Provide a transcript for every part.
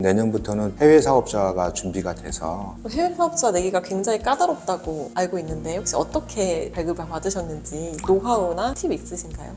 내년부터는 해외 사업자가 준비가 돼서 해외 사업자 내기가 굉장히 까다롭다고 알고 있는데 혹시 어떻게 발급을 받으셨는지 노하우나 팁 있으신가요?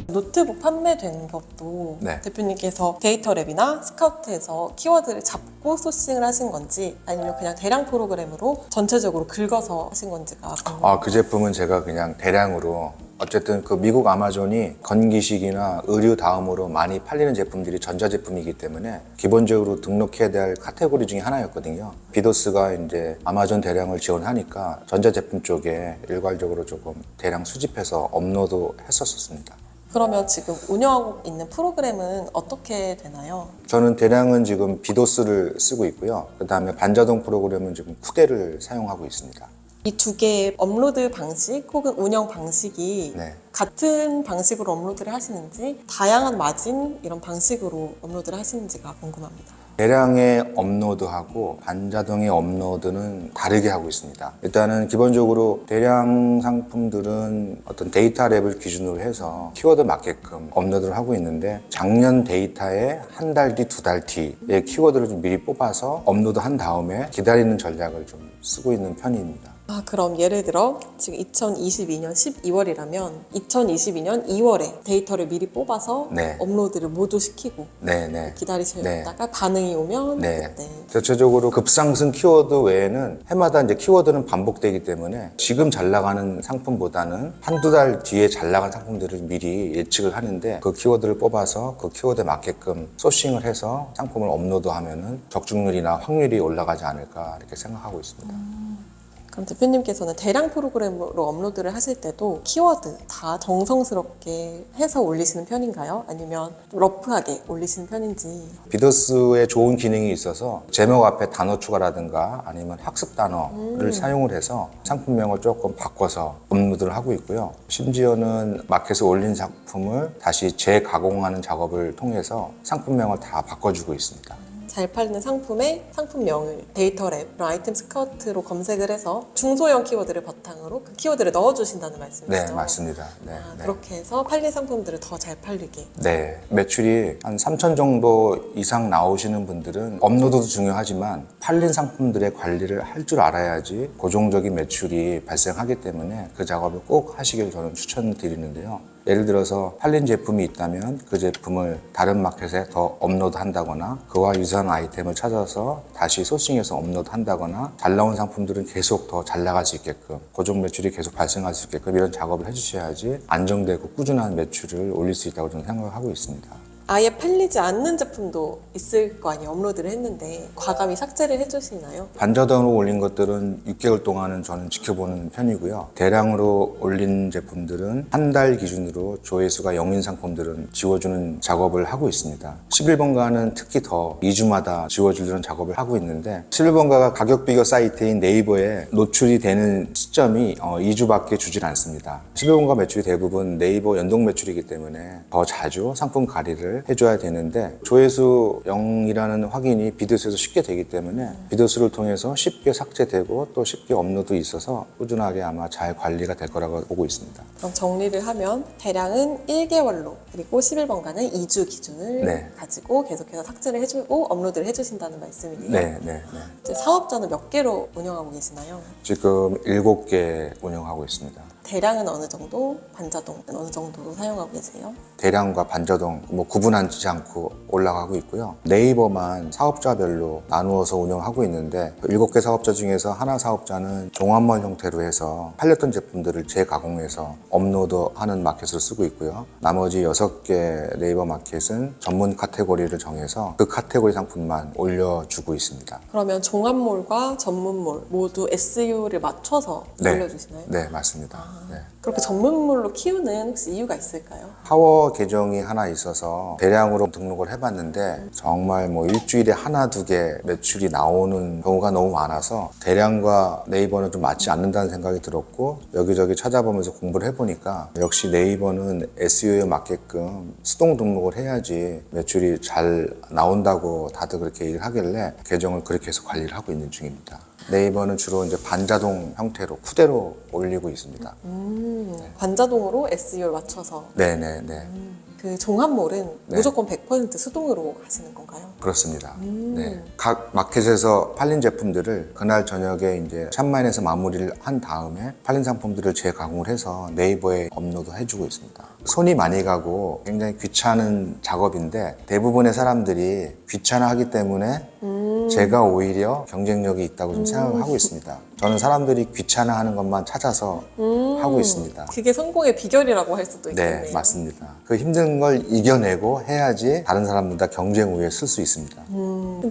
노트북 판매된 것도 네. 대표님께서 데이터랩이나 스카우트에서 키워드를 잡고 소싱을 하신 건지 아니면 그냥 대량 프로그램으로 전체적으로 긁어서 하신 건지가 궁금해요. 그 제품은 제가 그냥 대량으로 어쨌든 그 미국 아마존이 건기식이나 의류 다음으로 많이 팔리는 제품들이 전자제품이기 때문에 기본적으로 등록해야 될 카테고리 중에 하나였거든요. 비도스가 이제 아마존 대량을 지원하니까 전자제품 쪽에 일괄적으로 조금 대량 수집해서 업로드 했었습니다. 그러면 지금 운영하고 있는 프로그램은 어떻게 되나요? 저는 대량은 지금 비도스를 쓰고 있고요. 그 다음에 반자동 프로그램은 지금 쿠데를 사용하고 있습니다. 이 두 개의 업로드 방식 혹은 운영 방식이 네. 같은 방식으로 업로드를 하시는지 다양한 마진 이런 방식으로 업로드를 하시는지가 궁금합니다. 대량의 업로드하고 반자동의 업로드는 다르게 하고 있습니다. 일단은 기본적으로 대량 상품들은 어떤 데이터 랩을 기준으로 해서 키워드 맞게끔 업로드를 하고 있는데 작년 데이터에 한 달 뒤, 두 달 뒤의 키워드를 좀 미리 뽑아서 업로드한 다음에 기다리는 전략을 좀 쓰고 있는 편입니다. 그럼 예를 들어 지금 2022년 12월이라면 2022년 2월에 데이터를 미리 뽑아서 네. 업로드를 모두 시키고 네네. 기다리셨다가 반응이 오면 네. 그때 대체적으로 급상승 키워드 외에는 해마다 이제 키워드는 반복되기 때문에 지금 잘 나가는 상품보다는 한두 달 뒤에 잘 나간 상품들을 미리 예측을 하는데 그 키워드를 뽑아서 그 키워드에 맞게끔 소싱을 해서 상품을 업로드하면은 적중률이나 확률이 올라가지 않을까 이렇게 생각하고 있습니다. 그럼 대표님께서는 대량 프로그램으로 업로드를 하실 때도 키워드 다 정성스럽게 해서 올리시는 편인가요? 아니면 좀 러프하게 올리시는 편인지. 비더스에 좋은 기능이 있어서 제목 앞에 단어 추가라든가 아니면 학습 단어를 사용을 해서 상품명을 조금 바꿔서 업로드를 하고 있고요. 심지어는 마켓에 올린 상품을 다시 재가공하는 작업을 통해서 상품명을 다 바꿔주고 있습니다. 잘 팔리는 상품의 상품명을 데이터랩, 아이템 스카우트로 검색을 해서 중소형 키워드를 바탕으로 그 키워드를 넣어주신다는 말씀이시죠? 네, 맞습니다. 네, 네. 그렇게 해서 팔린 상품들을 더 잘 팔리게. 네, 매출이 한 3천 정도 이상 나오시는 분들은 업로드도 중요하지만 팔린 상품들의 관리를 할 줄 알아야지 고정적인 매출이 발생하기 때문에 그 작업을 꼭 하시길 저는 추천드리는데요. 예를 들어서 팔린 제품이 있다면 그 제품을 다른 마켓에 더 업로드 한다거나 그와 유사한 아이템을 찾아서 다시 소싱해서 업로드 한다거나 잘 나온 상품들은 계속 더 잘 나갈 수 있게끔 고정 매출이 계속 발생할 수 있게끔 이런 작업을 해주셔야지 안정되고 꾸준한 매출을 올릴 수 있다고 저는 생각을 하고 있습니다. 아예 팔리지 않는 제품도 있을 거 아니에요. 업로드를 했는데 과감히 삭제를 해주시나요? 반자동으로 올린 것들은 6개월 동안은 저는 지켜보는 편이고요. 대량으로 올린 제품들은 한 달 기준으로 조회수가 0인 상품들은 지워주는 작업을 하고 있습니다. 11번가는 특히 더 2주마다 지워주려는 작업을 하고 있는데 11번가가 가격 비교 사이트인 네이버에 노출이 되는 시점이 2주밖에 주질 않습니다. 11번가 매출이 대부분 네이버 연동 매출이기 때문에 더 자주 상품 관리를 해줘야 되는데 조회수 0이라는 확인이 비더스에서 쉽게 되기 때문에 비더스를 통해서 쉽게 삭제되고 또 쉽게 업로드 있어서 꾸준하게 아마 잘 관리가 될 거라고 보고 있습니다. 그럼 정리를 하면 대량은 1개월로 그리고 11번가는 2주 기준을 네. 가지고 계속해서 삭제를 해주고 업로드를 해주신다는 말씀이네요. 네. 이제 사업자는 몇 개로 운영하고 계시나요? 지금 7개 운영하고 있습니다. 대량은 어느 정도, 반자동은 어느 정도 사용하고 계세요? 대량과 반자동 구분하지 않고 올라가고 있고요. 네이버만 사업자별로 나누어서 운영하고 있는데 7개 사업자 중에서 하나 사업자는 종합몰 형태로 해서 팔렸던 제품들을 재가공해서 업로드하는 마켓을 쓰고 있고요. 나머지 6개 네이버 마켓은 전문 카테고리를 정해서 그 카테고리 상품만 올려주고 있습니다. 그러면 종합몰과 전문몰 모두 SEO를 맞춰서 네. 올려주시나요? 네, 맞습니다. 네. 그렇게 전문몰로 키우는 혹시 이유가 있을까요? 파워 계정이 하나 있어서 대량으로 등록을 해봤는데 정말 일주일에 하나 두 개 매출이 나오는 경우가 너무 많아서 대량과 네이버는 좀 맞지 않는다는 생각이 들었고 여기저기 찾아보면서 공부를 해보니까 역시 네이버는 SEO에 맞게끔 수동 등록을 해야지 매출이 잘 나온다고 다들 그렇게 얘기를 하길래 계정을 그렇게 해서 관리를 하고 있는 중입니다. 네이버는 주로 이제 반자동 형태로 쿠데로 올리고 있습니다. 반자동으로 SEO를 맞춰서 네네네. 그 종합몰은 네. 무조건 100% 수동으로 하시는 건가요? 그렇습니다. 네. 각 마켓에서 팔린 제품들을 그날 저녁에 이제 샵마인에서 마무리를 한 다음에 팔린 상품들을 재가공을 해서 네이버에 업로드 해주고 있습니다. 손이 많이 가고 굉장히 귀찮은 작업인데 대부분의 사람들이 귀찮아하기 때문에 제가 오히려 경쟁력이 있다고 좀 생각을 하고 있습니다. 저는 사람들이 귀찮아하는 것만 찾아서 하고 있습니다. 그게 성공의 비결이라고 할 수도 있겠네요. 네, 맞습니다. 그 힘든 걸 이겨내고 해야지 다른 사람보다 경쟁 우위에 쓸 수 있습니다.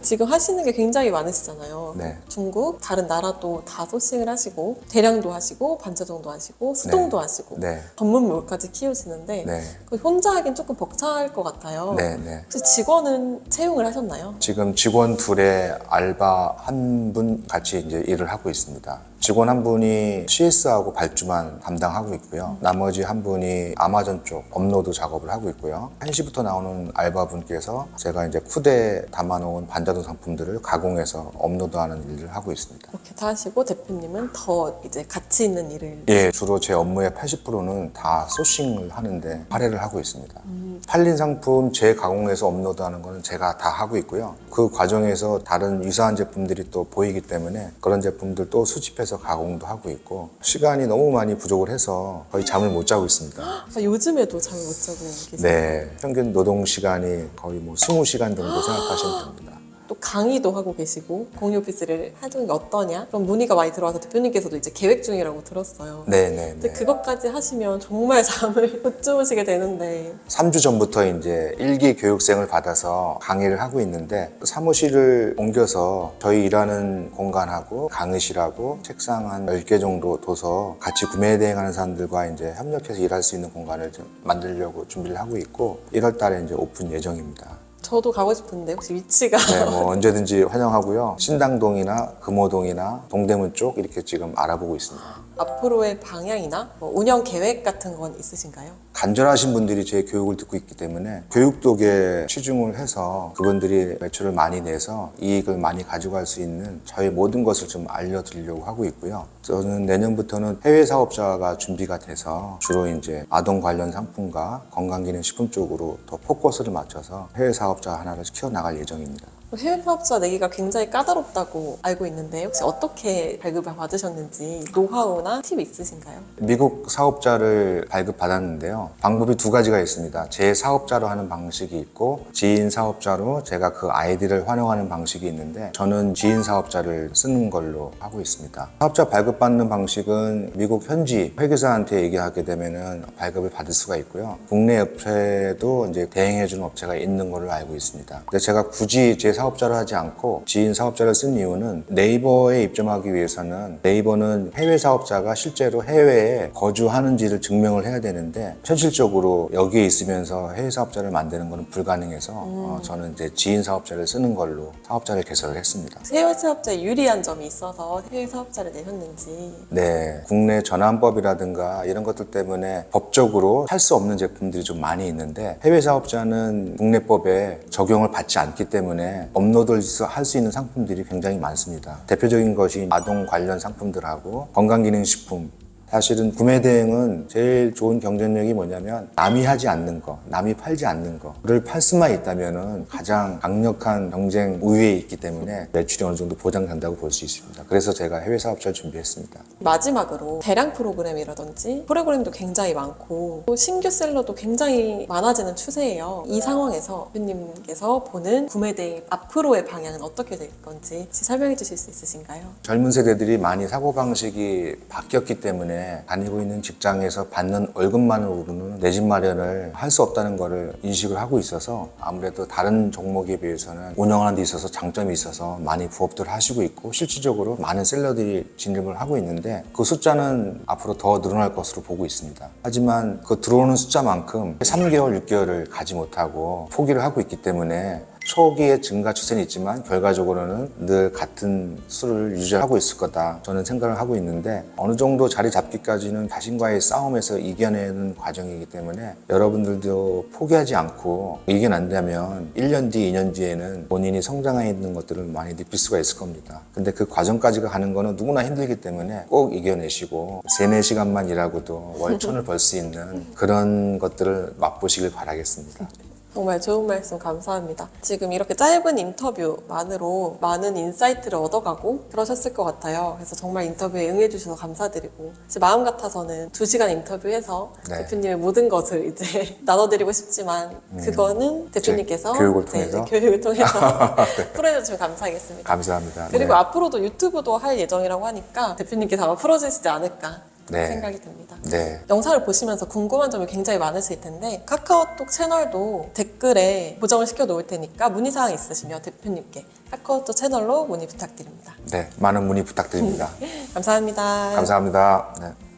지금 하시는 게 굉장히 많으시잖아요. 네. 중국, 다른 나라도 다 소싱을 하시고 대량도 하시고 반자정도 하시고 수동도 하시고 네. 전문몰까지 키우시는데 네. 그 혼자 하긴 조금 벅찰 것 같아요. 네, 네. 혹시 직원은 채용을 하셨나요? 지금 직원 둘에 알바 한 분 같이 이제 일을 하고 있습니다. 직원 한 분이 CS하고 발주만 담당하고 있고요. 나머지 한 분이 아마존 쪽 업로드 작업을 하고 있고요. 1시부터 나오는 알바분께서 제가 이제 쿠대에 담아놓은 반자동 상품들을 가공해서 업로드하는 일을 하고 있습니다. 그렇게 다 하시고 대표님은 더 이제 가치 있는 일을 예, 주로 제 업무의 80%는 다 소싱을 하는데 할애를 하고 있습니다. 팔린 상품 재가공해서 업로드하는 거는 제가 다 하고 있고요. 그 과정에서 다른 유사한 제품들이 또 보이기 때문에 그런 제품들 또 수집해서 가공도 하고 있고 시간이 너무 많이 부족을 해서 거의 잠을 못 자고 있습니다. 요즘에도 잠을 못 자고 계세요? 네, 평균 노동 시간이 거의 뭐 20시간 정도 생각하시면 됩니다. 또 강의도 하고 계시고 공유 오피스를 하는 게 어떠냐? 그럼 문의가 많이 들어와서 대표님께서도 이제 계획 중이라고 들었어요. 네, 네, 근데 네. 그것까지 하시면 정말 잠을 못 주무시게 되는데 3주 전부터 이제 1기 교육생을 받아서 강의를 하고 있는데 사무실을 옮겨서 저희 일하는 공간하고 강의실하고 책상 한 10개 정도 둬서 같이 구매 대행하는 사람들과 이제 협력해서 일할 수 있는 공간을 좀 만들려고 준비를 하고 있고 1월 달에 이제 오픈 예정입니다. 저도 가고 싶은데 혹시 위치가 네, 뭐 언제든지 환영하고요. 신당동이나 금호동이나 동대문 쪽 이렇게 지금 알아보고 있습니다. 앞으로의 방향이나 뭐 운영 계획 같은 건 있으신가요? 간절하신 분들이 제 교육을 듣고 있기 때문에 교육 쪽에 치중을 해서 그분들이 매출을 많이 내서 이익을 많이 가져갈 수 있는 저희 모든 것을 좀 알려드리려고 하고 있고요. 저는 내년부터는 해외 사업자가 준비가 돼서 주로 이제 아동 관련 상품과 건강기능식품 쪽으로 더 포커스를 맞춰서 해외 사업자 하나를 키워나갈 예정입니다. 해외 사업자 내기가 굉장히 까다롭다고 알고 있는데 혹시 어떻게 발급을 받으셨는지 노하우나 팁 있으신가요? 미국 사업자를 발급받았는데요. 방법이 두 가지가 있습니다. 제 사업자로 하는 방식이 있고 지인 사업자로 제가 그 아이디를 활용하는 방식이 있는데 저는 지인 사업자를 쓰는 걸로 하고 있습니다. 사업자 발급받는 방식은 미국 현지 회계사한테 얘기하게 되면은 발급을 받을 수가 있고요. 국내 업체도 이제 대행해주는 업체가 있는 걸로 알고 있습니다. 근데 제가 굳이 제 사업자를 하지 않고 지인 사업자를 쓴 이유는 네이버에 입점하기 위해서는 네이버는 해외 사업자가 실제로 해외에 거주하는지를 증명을 해야 되는데 현실적으로 여기에 있으면서 해외 사업자를 만드는 것은 불가능해서 저는 이제 지인 사업자를 쓰는 걸로 사업자를 개설을 했습니다. 해외 사업자에 유리한 점이 있어서 해외 사업자를 내셨는지 네, 국내 전환법이라든가 이런 것들 때문에 법적으로 할 수 없는 제품들이 좀 많이 있는데 해외 사업자는 국내법에 적용을 받지 않기 때문에 업로드를 할 수 있는 상품들이 굉장히 많습니다. 대표적인 것이 아동 관련 상품들하고 건강기능식품, 사실은 구매 대행은 제일 좋은 경쟁력이 뭐냐면 남이 하지 않는 거, 남이 팔지 않는 거를 팔 수만 있다면 가장 강력한 경쟁 우위에 있기 때문에 매출이 어느 정도 보장된다고 볼 수 있습니다. 그래서 제가 해외 사업자를 준비했습니다. 마지막으로 대량 프로그램이라든지 프로그램도 굉장히 많고 또 신규 셀러도 굉장히 많아지는 추세예요. 이 상황에서 대표님께서 보는 구매 대행 앞으로의 방향은 어떻게 될 건지 혹시 설명해 주실 수 있으신가요? 젊은 세대들이 많이 사고방식이 바뀌었기 때문에 다니고 있는 직장에서 받는 월급만으로는 내 집 마련을 할 수 없다는 것을 인식을 하고 있어서 아무래도 다른 종목에 비해서는 운영하는 데 있어서 장점이 있어서 많이 부업들을 하시고 있고 실질적으로 많은 셀러들이 진입을 하고 있는데 그 숫자는 앞으로 더 늘어날 것으로 보고 있습니다. 하지만 그 들어오는 숫자만큼 3개월, 6개월을 가지 못하고 포기를 하고 있기 때문에 초기에 증가 추세는 있지만 결과적으로는 늘 같은 수를 유지하고 있을 거다 저는 생각을 하고 있는데 어느 정도 자리 잡기까지는 자신과의 싸움에서 이겨내는 과정이기 때문에 여러분들도 포기하지 않고 이겨낸다면 1년 뒤, 2년 뒤에는 본인이 성장해 있는 것들을 많이 느낄 수가 있을 겁니다. 근데 그 과정까지 가는 거는 누구나 힘들기 때문에 꼭 이겨내시고 3, 4시간만 일하고도 월 1,000을 벌 수 있는 그런 것들을 맛보시길 바라겠습니다. 정말 좋은 말씀 감사합니다. 지금 이렇게 짧은 인터뷰만으로 많은 인사이트를 얻어가고 그러셨을 것 같아요. 그래서 정말 인터뷰에 응해주셔서 감사드리고 제 마음 같아서는 2시간 인터뷰해서 네. 대표님의 모든 것을 이제 나눠드리고 싶지만 그거는 대표님께서 교육을 네, 통해서? 교육을 통해서 풀어주시면 감사하겠습니다. 감사합니다. 그리고 네. 앞으로도 유튜브도 할 예정이라고 하니까 대표님께서 아마 풀어주시지 않을까 네. 생각이 듭니다. 네. 영상을 보시면서 궁금한 점이 굉장히 많으실 텐데 카카오톡 채널도 댓글에 고정을 시켜 놓을 테니까 문의사항 있으시면 대표님께 카카오톡 채널로 문의 부탁드립니다. 네. 많은 문의 부탁드립니다. 감사합니다. 감사합니다. 네.